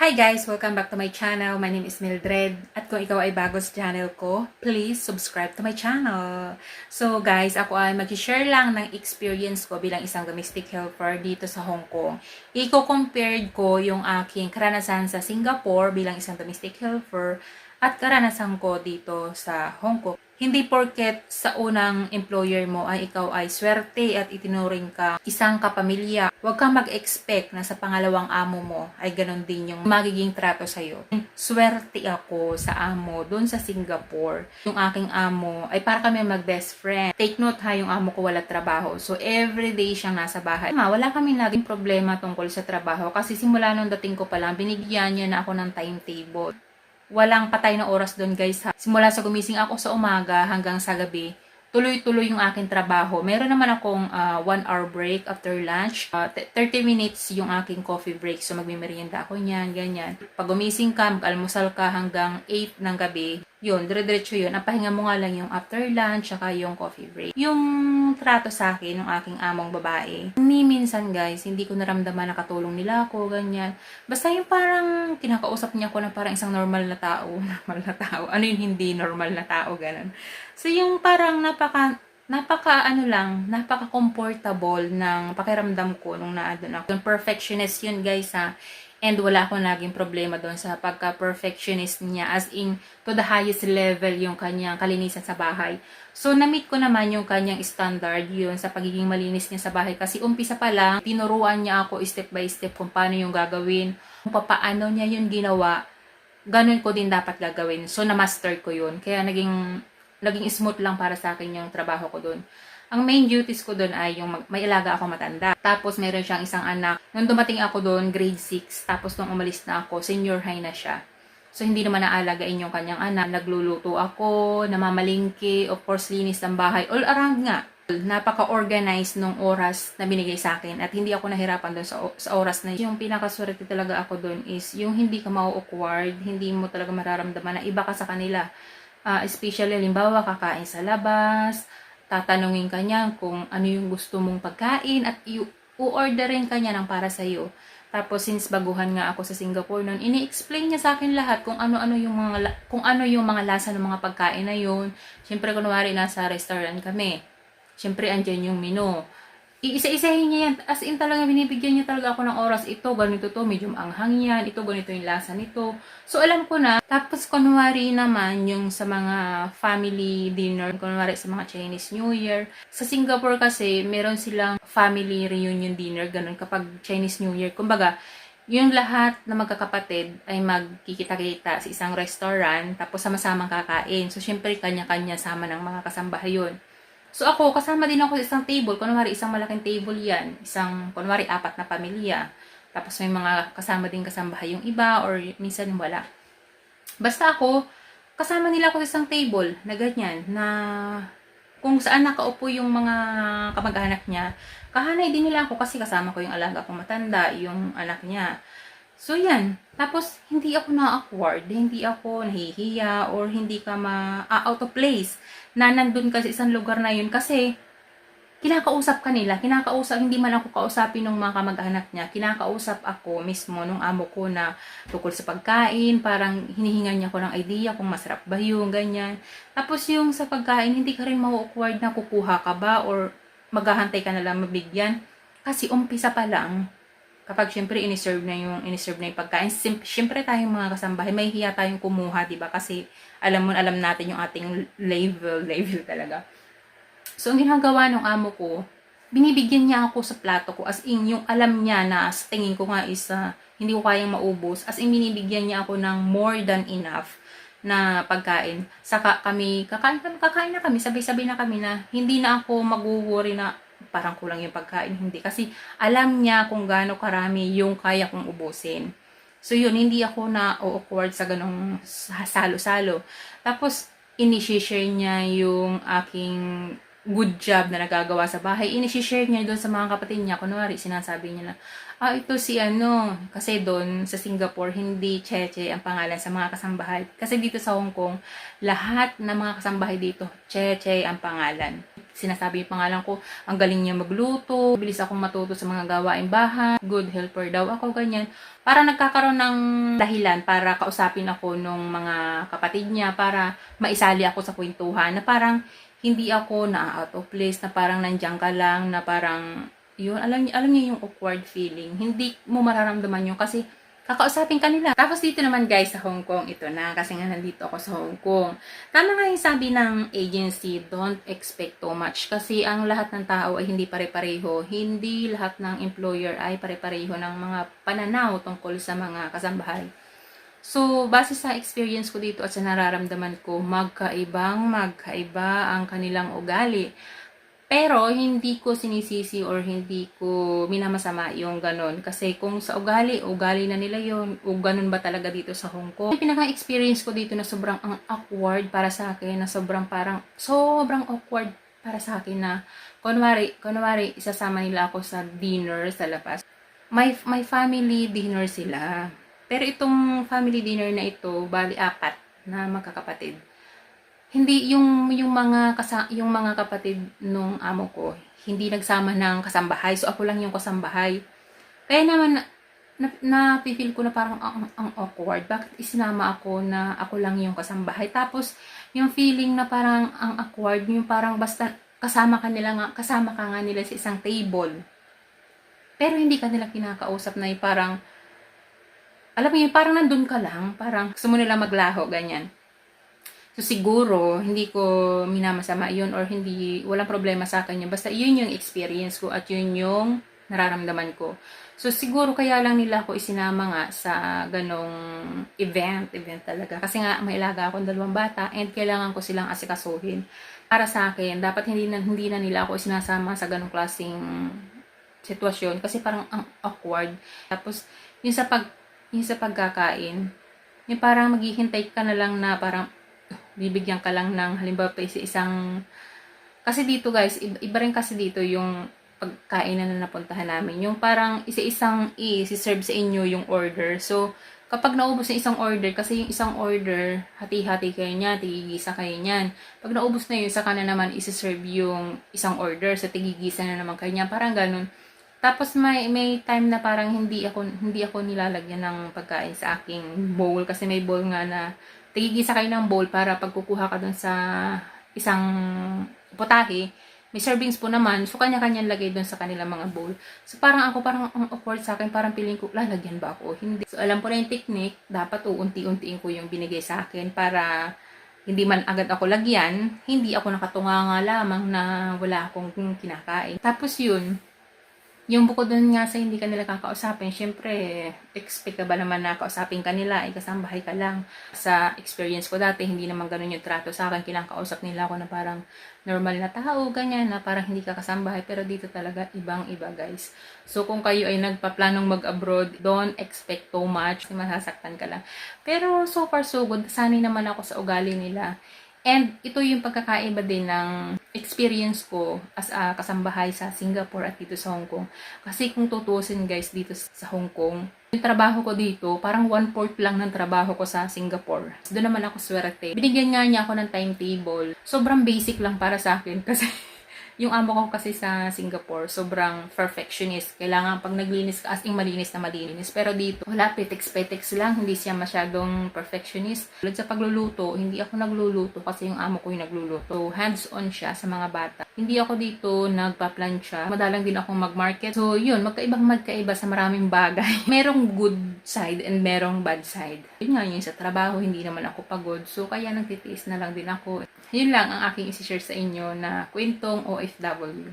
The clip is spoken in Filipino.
Hi guys! Welcome back to my channel. My name is Mildred. At kung ikaw ay bago sa channel ko, please subscribe to my channel. So guys, ako ay mag-share lang ng experience ko bilang isang domestic helper dito sa Hong Kong. Iko-compared ko yung aking karanasan sa Singapore bilang isang domestic helper at karanasan ko dito sa Hong Kong. Hindi porket sa unang employer mo ay ikaw ay swerte at itinuring ka isang kapamilya. Huwag kang mag-expect na sa pangalawang amo mo ay ganun din yung magiging trato sa'yo. Swerte ako sa amo doon sa Singapore. Yung aking amo ay para kami mag-best friend. Take note ha, yung amo ko wala trabaho. So everyday siyang nasa bahay. Wala kami naging problema tungkol sa trabaho kasi simula nung dating ko pa lang, binigyan niya na ako ng timetable. Walang patay na oras doon guys ha. Simula sa gumising ako sa umaga hanggang sa gabi, tuloy-tuloy yung aking trabaho. Meron naman akong 1 hour break after lunch. 30 minutes yung aking coffee break. So magmimerienda ako niyan, ganyan. Pag gumising ka, mag-almusal ka hanggang 8 ng gabi, yun, dire-diretso yun. Ang pahinga mo nga lang yung after lunch, saka yung coffee break. Yung trato sa akin ng aking among babae, ni minsan guys, hindi ko naramdaman na katulong nila ako, ganyan. Basta yung parang kinakausap niya ako na parang isang normal na tao. Normal na tao. Ano yung hindi normal na tao, ganun. So yung parang napaka comfortable ng pakiramdam ko nung naandun ako. Yung perfectionist yun guys ha. And wala akong naging problema doon sa pagka-perfectionist niya. As in, to the highest level yung kanyang kalinisan sa bahay. So, na-meet ko naman yung kanyang standard yun sa pagiging malinis niya sa bahay. Kasi umpisa pa lang, tinuruan niya ako step by step kung paano yung gagawin. Kung paano niya yun ginawa, ganun ko din dapat gagawin. So, na-master ko yun. Kaya naging smooth lang para sa akin yung trabaho ko doon. Ang main duties ko doon ay yung may alaga ako matanda. Tapos meron siyang isang anak. Nung dumating ako doon, grade 6. Tapos nung umalis na ako, senior high na siya. So hindi naman naaalagain yung kanyang anak. Nagluluto ako, namamalingki, of course linis ng bahay. All around nga. Napaka-organized nung oras na binigay sa akin. At hindi ako nahirapan doon sa oras na yun. Yung pinakaswerte talaga ako doon is yung hindi ka mau-awkward, hindi mo talaga mararamdaman na iba ka sa kanila. Especially, halimbawa, kakain sa labas, tatanungin ka niya kung ano yung gusto mong pagkain at u-orderin ka niya ng para sa'yo. Tapos, since baguhan nga ako sa Singapore noon, ini-explain niya sa akin lahat kung ano yung mga lasa ng mga pagkain na yun. Siyempre, kunwari, nasa restaurant kami. Siyempre, andyan yung menu. Iisa-isahin niya yan. As in talaga, binibigyan niya talaga ako ng oras. Ito, ganito to, medyo anghang yan. Ito, ganito yung lasa nito. So, alam ko na. Tapos, kunwari naman, yung sa mga family dinner, kunwari sa mga Chinese New Year. Sa Singapore kasi, meron silang family reunion dinner, ganun, kapag Chinese New Year. Kumbaga, yung lahat na magkakapatid ay magkikita-kita sa isang restaurant, tapos sama-samang kakain. So, syempre, kanya-kanya sama ng mga kasambahay yun. So ako, kasama din ako sa isang table. Kunwari, isang malaking table yan. Kunwari, 4 na pamilya. Tapos may mga kasama din kasambahay yung iba or minsan wala. Basta ako, kasama nila ako sa isang table na ganyan. Na kung saan nakaupo yung mga kamag-anak niya, kahanay din nila ako kasi kasama ko yung alaga kong matanda, yung anak niya. So, yan. Tapos, hindi ako na-awkward, hindi ako nahihiya, or hindi ka out of place na nandun ka sa isang lugar na yun kasi kinakausap ka nila. Hindi man ako kausapin ng mga kamag-anak niya. Kinakausap ako mismo nung amo ko na tukol sa pagkain, parang hinihingan niya ko ng idea kung masarap ba yung ganyan. Tapos, yung sa pagkain, hindi ka rin ma-awkward na kukuha ka ba or maghahantay ka na lang mabigyan. Kasi umpisa pa lang, kapag syempre iniserve na yung pagkain, syempre tayong mga kasambahay, may hiya tayong kumuha, di ba? Kasi alam natin yung ating level talaga. So, ang ginagawa ng amo ko, binibigyan niya ako sa plato ko, as in, yung alam niya na sa tingin ko nga is hindi ko kayang maubos, as in, binibigyan niya ako ng more than enough na pagkain. Saka kakain na kami, sabay-sabay na kami na hindi na ako mag-worry na parang kulang yung pagkain, hindi. Kasi alam niya kung gaano karami yung kaya kong ubusin. So yun, hindi ako na-awkward sa ganong salo-salo. Tapos, ini-share niya yung aking good job na nagagawa sa bahay. Ini-share niya doon sa mga kapatid niya. Kunwari, sinasabi niya na, ito si kasi doon sa Singapore, hindi Cheche ang pangalan sa mga kasambahay. Kasi dito sa Hong Kong, lahat ng mga kasambahay dito, Cheche ang pangalan. sinasabi yung pangalan ko, ang galing niya magluto, bilis akong matuto sa mga gawaing bahay, good helper daw ako, ganyan. Para nagkakaroon ng dahilan para kausapin ako nung mga kapatid niya para maisali ako sa kwentuhan na parang hindi ako na out of place, na parang nandiyan ka lang, na parang yun, alam niyo yung awkward feeling. Hindi mo mararamdaman yun kasi kakausapin ka nila. Tapos dito naman guys sa Hong Kong, ito na kasi nga nandito ako sa Hong Kong. Tama nga yung sabi ng agency, don't expect too much kasi ang lahat ng tao ay hindi pare-pareho. Hindi lahat ng employer ay pare-pareho ng mga pananaw tungkol sa mga kasambahay. So, base sa experience ko dito at sa nararamdaman ko, magkaiba ang kanilang ugali. Pero, hindi ko sinisisi or hindi ko minamasama yung ganon. Kasi kung sa ugali na nila yon o ganon ba talaga dito sa Hong Kong. Yung pinaka-experience ko dito na sobrang awkward para sa akin, na sobrang awkward para sa akin na, kunwari, isasama nila ako sa dinner sa labas. My family dinner sila. Pero itong family dinner na ito, bali 4 na magkakapatid. Hindi yung mga kapatid nung amo ko, hindi nagsama ng kasambahay. So ako lang yung kasambahay. Kaya naman na-feel ko na parang ang awkward. Bakit isinama ako na ako lang yung kasambahay? Tapos yung feeling na parang ang awkward, yung parang basta kasama ka nga nila sa isang table. Pero hindi ka nila kinakausap, na yung parang alam mo yun, parang nandun ka lang, parang gusto mo nila maglaho, ganyan. So, siguro, hindi ko minamasama yun or walang problema sa akin yun. Basta yun yung experience ko at yun yung nararamdaman ko. So, siguro kaya lang nila ako isinama nga sa ganong event talaga. Kasi nga, may ilaga akong 2 bata and kailangan ko silang asikasuhin. Para sa akin, dapat hindi na nila ako isinasama sa ganong klaseng sitwasyon kasi parang ang awkward. Tapos, yung sa pagkakain, yung parang maghihintay ka na lang na parang bibigyan ka lang ng halimbawa pa sa isang, kasi dito guys, iba rin kasi dito yung pagkain na napuntahan namin. Yung parang isa-isang i-serve sa inyo yung order. So, kapag naubos na isang order, kasi yung isang order, hati-hati kayo niyan, tigigisa kayo niyan. Pag naubos na yun, saka na naman isi-serve yung isang order, so tigigisa na naman kayo niyan. Parang ganun. Tapos may time na parang hindi ako nilalagyan ng pagkain sa aking bowl kasi may bowl nga na tigigisa kayo ng bowl para pagkukuha ka dun sa isang potahe, may servings po naman, so kanya-kanya lagay dun sa kanilang mga bowl. So parang ang awkward sa akin, parang feeling ko, lalagyan ba ako? Hindi. So alam ko na yung technique, dapat unti-untiin ko yung binigay sa akin para hindi man agad ako lagyan, hindi ako nakatunganga lamang na wala akong kinakain. Tapos yun, yung bukod dun nga sa hindi ka nila kakausapin, syempre, expect ka ba naman na kausapin ka nila, kasambahay ka lang. Sa experience ko dati, hindi naman ganun yung trato sa akin, kinakausap nila ako na parang normal na tao, ganyan, na parang hindi ka kasambahay, pero dito talaga ibang-iba guys. So kung kayo ay nagpaplanong mag-abroad, don't expect too much, masasaktan ka lang. Pero so far so good, sanay naman ako sa ugali nila. And ito yung pagkakaiba din ng experience ko as a kasambahay sa Singapore at dito sa Hong Kong. Kasi kung tutusin guys dito sa Hong Kong, yung trabaho ko dito, parang 1/4 lang ng trabaho ko sa Singapore. Doon naman ako swerte. Binigyan nga niya ako ng timetable. Sobrang basic lang para sa akin kasi yung amo ko kasi sa Singapore, sobrang perfectionist. Kailangan pag naglinis ka, as in malinis na malinis. Pero dito, wala, petex-petex lang. Hindi siya masyadong perfectionist. Tulad sa pagluluto, hindi ako nagluluto kasi yung amo ko yung nagluluto. Hands-on siya sa mga bata. Hindi ako dito nagpa-plancha. Madalang din ako mag-market. So, yun, magkaiba sa maraming bagay. Merong good side and merong bad side. Yun nga, yun sa trabaho, hindi naman ako pagod. So, kaya nagtitiis na lang din ako. Yun lang ang aking isi-share sa inyo na kwentong OFW.